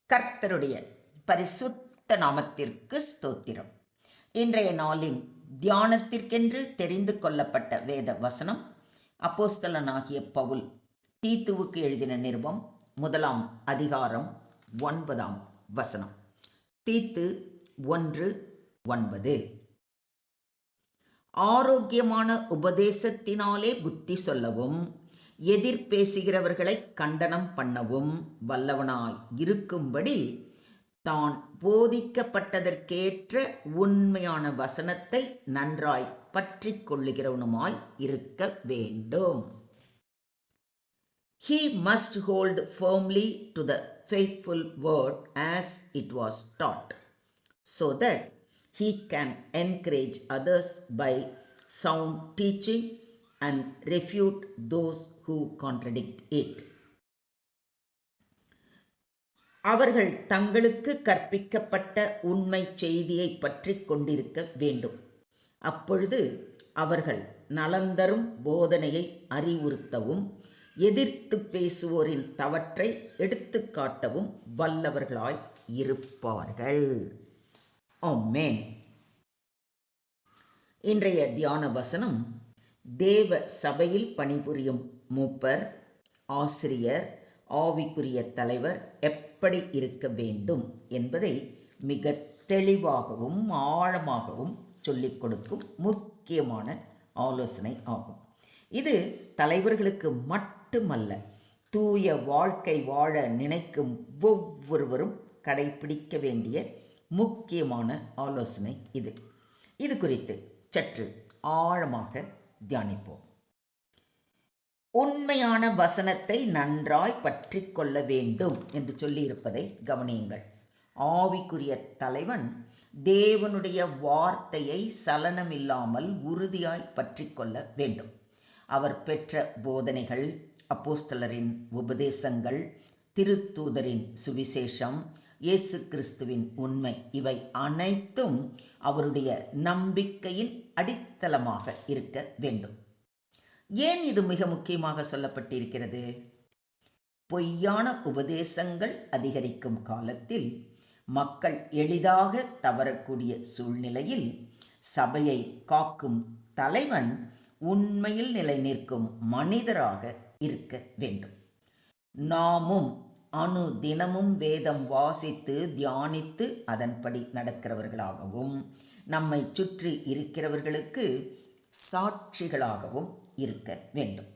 கர்த்தருடைய பரிசுத்த நாமத்திற்கு ஸ்தோத்திரம். இன்றைய நாளின் தியானத்திற்கென்று தெரிந்து கொள்ளப்பட்ட வேத வசனம் அப்போஸ்தலனாகிய பவுல் தீத்துவுக்கு எழுதின நிருபம் 1 அதிகாரம் 9 தீத்து 1:9. ஆரோக்கியமான உபதேசத்தினாலே புத்தி சொல்லவும் எதிர் பேசுகிறவர்களை கண்டனம் பண்ணவும் வல்லவனாய் இருக்கும்படி தான் போதிக்கப்பட்டதற்கேற்ற உண்மையான வசனத்தை நன்றாய் பற்றி கொள்ளுகிறவனுமாய் இருக்க வேண்டும். He must hold firmly to the faithful word as it was taught, so that he can encourage others by sound teaching and refute those who contradict it. அவர்கள் தங்களுக்கு கற்பிக்கப்பட்ட உண்மை செய்தியை பற்றி கொண்டிருக்க வேண்டும். அப்பொழுது அவர்கள் நலந்தரும் போதனையை அறிவுறுத்தவும் எதிர்த்து பேசுவோரின் தவற்றை எடுத்து காட்டவும் வல்லவர்களாய் இருப்பார்கள். ஆமென். இன்றைய தியான வசனம் தேவ சபையில் பணிபுரியும் மூப்பர், ஆசிரியர், ஆவிக்குரிய தலைவர் எப்படி இருக்க வேண்டும் என்பதை மிக தெளிவாகவும் ஆழமாகவும் சொல்லிக் கொடுக்கும் முக்கியமான ஆலோசனை ஆகும். இது தலைவர்களுக்கு மட்டுமல்ல, தூய வாழ்க்கை வாழ நினைக்கும் ஒவ்வொருவரும் கடைபிடிக்க வேண்டிய முக்கியமான ஆலோசனை இது. இது குறித்து சற்று ஆழமாக தியானிப்போம். உண்மையான வசனத்தை நன்றாய் பற்றி கொள்ள வேண்டும் என்று சொல்லியிருப்பதை கவனியுங்கள். ஆவிக்குரிய தலைவன் தேவனுடைய வார்த்தையை சலனமில்லாமல் உறுதியாய் பற்றி கொள்ள வேண்டும். அவர் பெற்ற போதனைகள், அப்போஸ்தலரின் உபதேசங்கள், திருத்தூதரின் சுவிசேஷம், இயேசு கிறிஸ்துவின் உண்மை, இவை அனைத்தும் அவருடைய நம்பிக்கையின் அடித்தளமாக இருக்க வேண்டும். ஏன் இது மிக முக்கியமாக சொல்லப்பட்டிருக்கிறது? பொய்யான உபதேசங்கள் அதிகரிக்கும் காலத்தில் மக்கள் எளிதாக தவறக்கூடிய சூழ்நிலையில் சபையை காக்கும் தலைவன் உண்மையில் நிலை நிற்கும் மனிதராக இருக்க வேண்டும். நாமும் தினமும் வேதம் வாசித்து தியானித்து அதன்படி நடக்கிறவர்களாகவும் நம்மை சுற்றி இருக்கிறவர்களுக்கு சாட்சிகளாகவும் இருக்க வேண்டும்.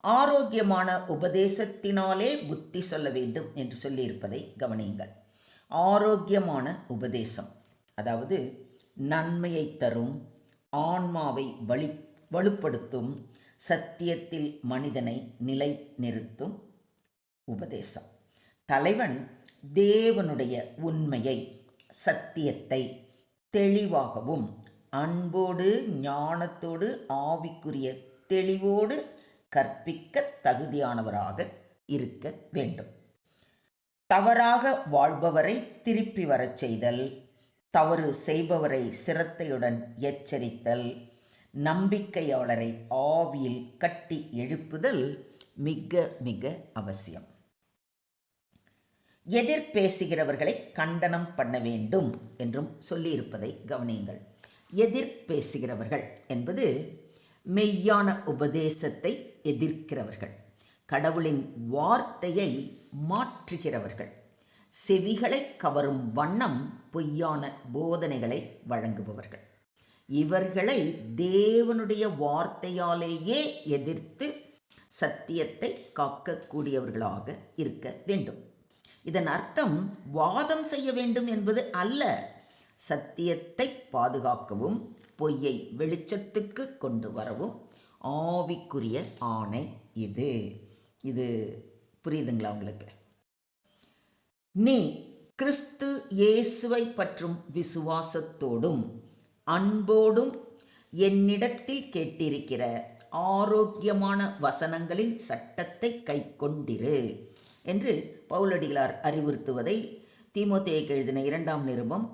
ஆரோக்கியமான உபதேசத்தினாலே புத்தி சொல்ல வேண்டும் என்று சொல்லியிருப்பதை கவனியுங்கள். ஆரோக்கியமான உபதேசம், அதாவது நன்மையை தரும், ஆன்மாவை வலுப்படுத்தும், சத்தியத்தில் மனிதனை நிலை நிறுத்தும் உபதேசம். தலைவன் தேவனுடைய உண்மையை, சத்தியத்தை தெளிவாகவும் அன்போடு, ஞானத்தோடு, ஆவிக்குரிய தெளிவோடு கற்பிக்க தகுதியானவராக இருக்க வேண்டும். தவறாக வாழ்பவரை திருப்பி வரச் செய்தல், தவறு செய்பவரை சிரத்தையுடன் எச்சரித்தல், நம்பிக்கையாளரை ஆவியில் கட்டி எழுப்புதல் மிக மிக அவசியம். எதிர் பேசுகிறவர்களை கண்டனம் பண்ண வேண்டும் என்றும் சொல்லியிருப்பதை கவனியுங்கள். எதிர் பேசுகிறவர்கள் என்பது மெய்யான உபதேசத்தை எதிர்க்கிறவர்கள், கடவுளின் வார்த்தையை மாற்றுகிறவர்கள், செவிகளை கவரும் வண்ணம் பொய்யான போதனைகளை வழங்குபவர்கள். இவர்களை தேவனுடைய வார்த்தையாலேயே எதிர்த்து சத்தியத்தை காக்கக்கூடியவர்களாக இருக்க வேண்டும். இதன் அர்த்தம் வாதம் செய்ய வேண்டும் என்பது அல்ல. சத்தியத்தை பாதுகாக்கவும் பொய்யை வெளிச்சத்துக்கு கொண்டு வரவும் ஆவிக்குரிய ஆணை இது புரியுதுங்களா உங்களுக்கு? நீ கிறிஸ்து இயேசுவை பற்றும் விசுவாசத்தோடும் அன்போடும் என்னிடத்தில் கேட்டிருக்கிற ஆரோக்கியமான வசனங்களின் சட்டத்தை கைக்கொண்டிரு என்று பவுலடிகளார் அறிவுறுத்துவதை தீமோத்தேயுக்கு எழுதின 2 நிருபம்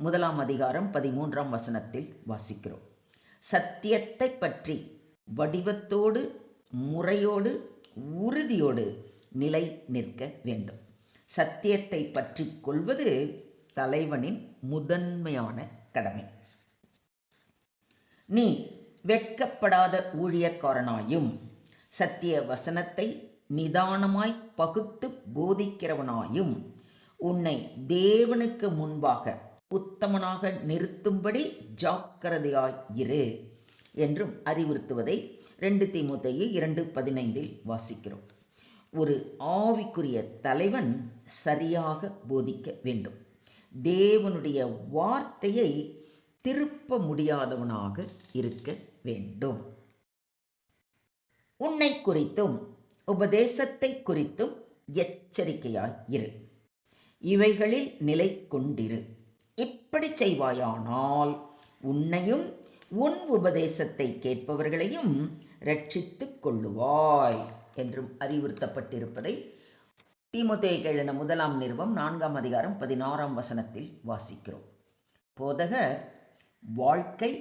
1 அதிகாரம் 13 வாசிக்கிறோம். சத்தியத்தை பற்றி வடிவத்தோடு, முறையோடு, உறுதியோடு நிலை நிற்க வேண்டும். சத்தியத்தை பற்றி கொள்வது தலைவனின் முதன்மையான கடமை. நீ வெட்கப்படாத ஊழியக்காரனாயும் சத்திய வசனத்தை நிதானமாய் பகுத்து போதிக்கிறவனாயும் உன்னை தேவனுக்கு முன்பாக உத்தமனாக நிறுத்தும்படி ஜாக்கிரதையாய் இரு என்றும் அறிவுறுத்துவதை 2 தீமோத்தேயு 2:15 வாசிக்கிறோம். ஒரு ஆவிக்குரிய தலைவன் சரியாக போதிக்க வேண்டும். தேவனுடைய வார்த்தையை திருப்ப முடியாதவனாக இருக்க வேண்டும். உன்னை குறித்தும் உபதேசத்தை குறித்தும் எச்சரிக்கையாய் இரு. இவைகளில் நிலை கொண்டிரு. இப்படி செய்வாயானால் உன்னையும் உன் உபதேசத்தை கேட்பவர்களையும் ரட்சித்துக் கொள்ளுவாய் என்றும் அறிவுறுத்தப்பட்டிருப்பதை தீமோத்தேயுக்கு எழுதின 1 நிருபம் 4 அதிகாரம் 16 வாசிக்கிறோம். போதகர் வாழ்க்கை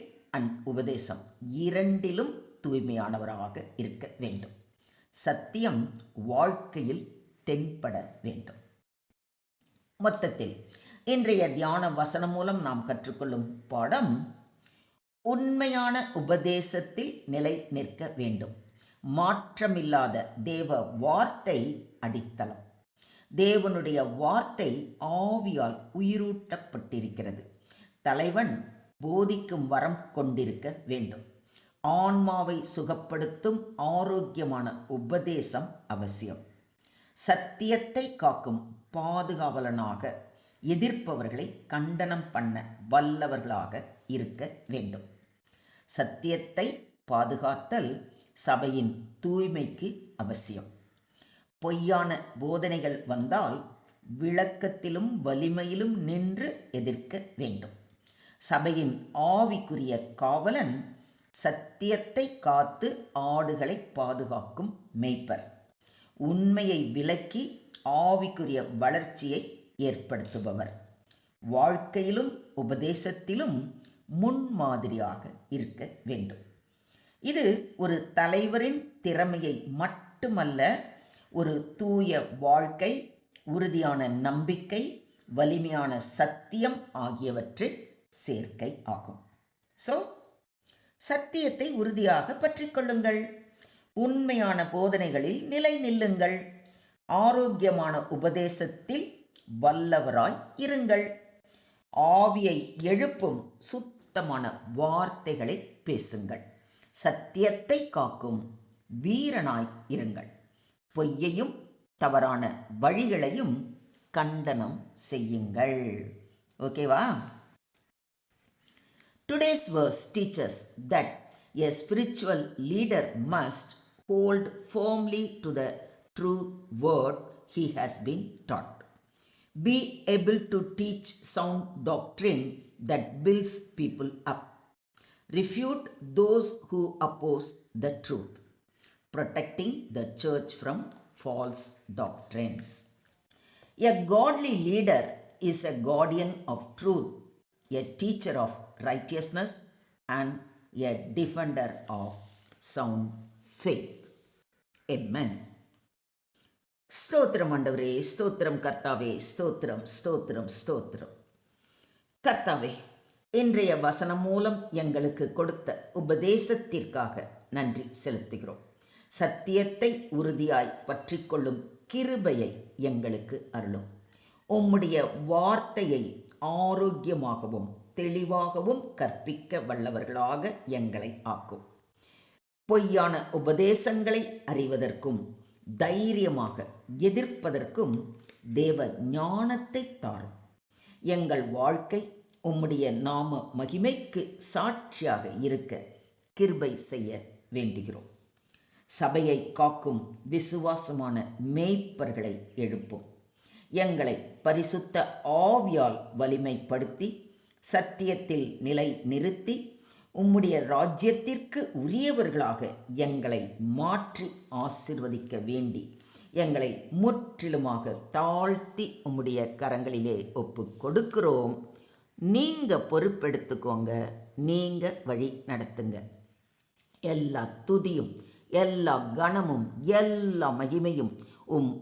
உபதேசம் இரண்டிலும் தூய்மையானவராக இருக்க வேண்டும். சத்தியம் வாழ்க்கையில் தென்பட வேண்டும். மொத்தத்தில் இன்றைய தியான வசனம் மூலம் நாம் கற்றுக்கொள்ளும் பாடம், உண்மையான உபதேசத்தில் நிலை நிற்க வேண்டும். மாற்றமில்லாத தேவ வார்த்தை அடித்தளம். தேவனுடைய வார்த்தை ஆவியால் உயிரூட்டப்பட்டிருக்கிறது. தலைவன் போதிக்கும் வரம் கொண்டிருக்க வேண்டும். ஆன்மாவை சுகப்படுத்தும் ஆரோக்கியமான உபதேசம் அவசியம். சத்தியத்தை காக்கும் பாதுகாவலனாக எதிர்ப்பவர்களை கண்டனம் பண்ண வல்லவர்களாக இருக்க வேண்டும். சத்தியத்தை பாதுகாத்தல் சபையின் தூய்மைக்கு அவசியம். பொய்யான போதனைகள் வந்தால் விளக்கத்திலும் வலிமையிலும் நின்று எதிர்க்க வேண்டும். சபையின் ஆவிக்குரிய காவலன் சத்தியத்தை காத்து ஆடுகளை பாதுகாக்கும் மேய்ப்பர். உண்மையை விளக்கி ஆவிக்குரிய வளர்ச்சியை ஏற்படுத்துபவர். வாழ்க்கையிலும் உபதேசத்திலும் முன்மாதிரியாக இருக்க வேண்டும். இது ஒரு தலைவரின் திறமையை மட்டுமல்ல, ஒரு தூய வாழ்க்கை, உறுதியான நம்பிக்கை, வலிமையான சத்தியம் ஆகியவற்றை சேர்க்கை ஆகும். சத்தியத்தை உறுதியாக பற்றிக் கொள்ளுங்கள். உண்மையான போதனைகளில் நிலை நில்லுங்கள். ஆரோக்கியமான உபதேசத்தில் வல்லவராய் இருங்கள். ஆவியை எழுப்பும் சுத்தமான வார்த்தைகளை பேசுங்கள். சத்தியத்தை காக்கும் வீரனாய் இருங்கள். பொய்யையும் தவறான வழிகளையும் கண்டனம் செய்யுங்கள். ஓகேவா? Today's verse teaches that a spiritual leader must hold firmly to the true word he has been taught. Be able to teach sound doctrine that builds people up. Refute those who oppose the truth, protecting the church from false doctrines. A godly leader is a guardian of truth, a teacher of righteousness, and a defender of sound faith. Amen. ஸ்தோத்திரம் ஆண்டவரே, ஸ்தோத்திரம் கர்த்தாவே, ஸ்தோத்திரம் ஸ்தோத்திரம் ஸ்தோத்திரம். கர்த்தாவே, இன்றைய வசனம் மூலம் எங்களுக்கு கொடுத்த உபதேசத்திற்காக நன்றி செலுத்துகிறோம். சத்தியத்தை உறுதியாய் பற்றிக்கொள்ளும் கிருபையை எங்களுக்கு அருளும். உம்முடைய வார்த்தையை ஆரோக்கியமாகவும் தெளிவாகவும் கற்பிக்க வல்லவர்களாக எங்களை ஆக்கும். பொய்யான உபதேசங்களை அறிவதற்கும் தைரியமாக எதிர்ப்பதற்கும் தேவ ஞானத்தை தாரும். எங்கள் வாழ்க்கை உம்முடைய நாம மகிமைக்கு சாட்சியாக இருக்க கிருபை செய்ய வேண்டுகிறோம். சபையை காக்கும் விசுவாசமான மேய்ப்பர்களை எழுப்பும். எங்களை பரிசுத்த ஆவியால் வலிமைப்படுத்தி சத்தியத்தில் நிலை நிறுத்தி உம்முடைய ராஜ்யத்திற்கு உரியவர்களாக எங்களை மாற்றி ஆசீர்வதிக்க வேண்டி எங்களை முற்றிலுமாக தாழ்த்தி உம்முடைய கரங்களிலே ஒப்பு கொடுக்கிறோம். நீங்க பொறுப்பெடுத்துக்கோங்க, நீங்க வழி நடத்துங்க. எல்லா துதியும் எல்லா கனமும் எல்லா மகிமையும்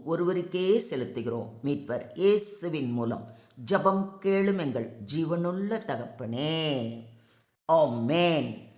ஒருவருக்கே செலுத்துகிறோம். மீட்பர் இயேசுவின் மூலம் ஜெபம் கேளும் எங்கள் ஜீவனுள்ள தகப்பனே. ஆமென்.